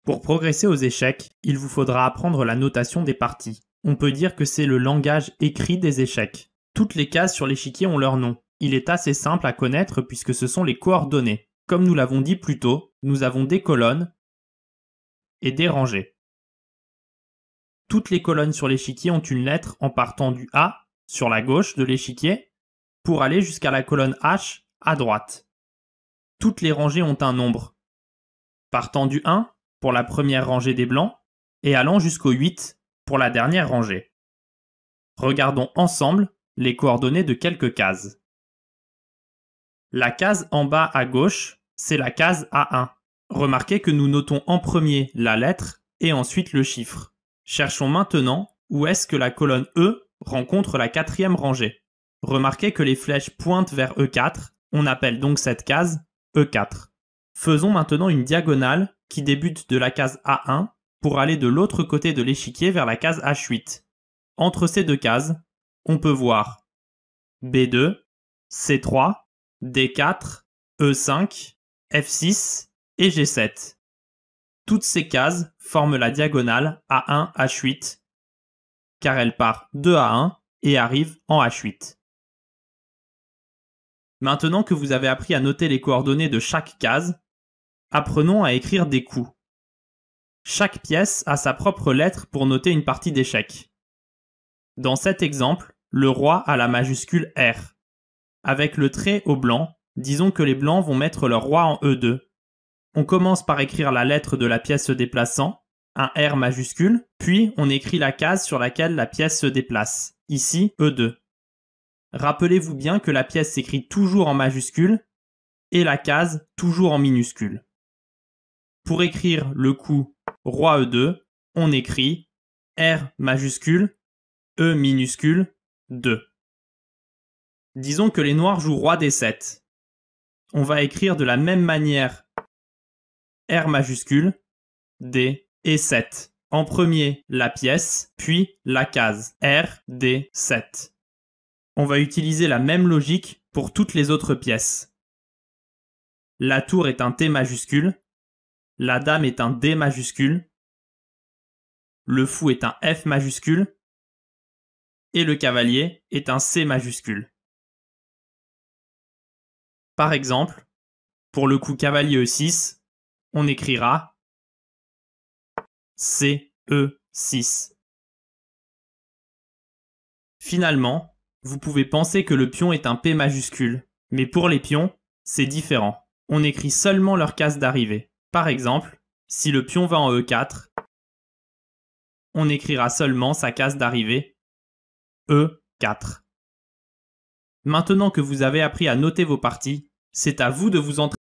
Pour progresser aux échecs, il vous faudra apprendre la notation des parties. On peut dire que c'est le langage écrit des échecs. Toutes les cases sur l'échiquier ont leur nom. Il est assez simple à connaître puisque ce sont les coordonnées. Comme nous l'avons dit plus tôt, nous avons des colonnes et des rangées. Toutes les colonnes sur l'échiquier ont une lettre en partant du A sur la gauche de l'échiquier pour aller jusqu'à la colonne H à droite. Toutes les rangées ont un nombre, partant du 1 pour la première rangée des blancs et allant jusqu'au 8 pour la dernière rangée. Regardons ensemble les coordonnées de quelques cases. La case en bas à gauche, c'est la case A1. Remarquez que nous notons en premier la lettre et ensuite le chiffre. Cherchons maintenant où est-ce que la colonne E rencontre la quatrième rangée. Remarquez que les flèches pointent vers E4, on appelle donc cette case E4. Faisons maintenant une diagonale qui débute de la case A1 pour aller de l'autre côté de l'échiquier vers la case H8. Entre ces deux cases, on peut voir B2, C3, D4, E5, F6 et G7. Toutes ces cases forment la diagonale A1, H8, car elle part de A1 et arrive en H8. Maintenant que vous avez appris à noter les coordonnées de chaque case, apprenons à écrire des coups. Chaque pièce a sa propre lettre pour noter une partie d'échec. Dans cet exemple, le roi a la majuscule R. Avec le trait au blanc, disons que les blancs vont mettre leur roi en E2. On commence par écrire la lettre de la pièce se déplaçant, un R majuscule, puis on écrit la case sur laquelle la pièce se déplace, ici E2. Rappelez-vous bien que la pièce s'écrit toujours en majuscule et la case toujours en minuscule. Pour écrire le coup roi E2, on écrit R majuscule, E minuscule, 2. Disons que les noirs jouent roi D7. On va écrire de la même manière R majuscule, D et 7. En premier, la pièce, puis la case R, D, 7. On va utiliser la même logique pour toutes les autres pièces. La tour est un T majuscule, la dame est un D majuscule, le fou est un F majuscule et le cavalier est un C majuscule. Par exemple, pour le coup cavalier E6, on écrira CE6. Finalement, vous pouvez penser que le pion est un P majuscule, mais pour les pions, c'est différent. On écrit seulement leur case d'arrivée. Par exemple, si le pion va en E4, on écrira seulement sa case d'arrivée E4. Maintenant que vous avez appris à noter vos parties, c'est à vous de vous entraîner.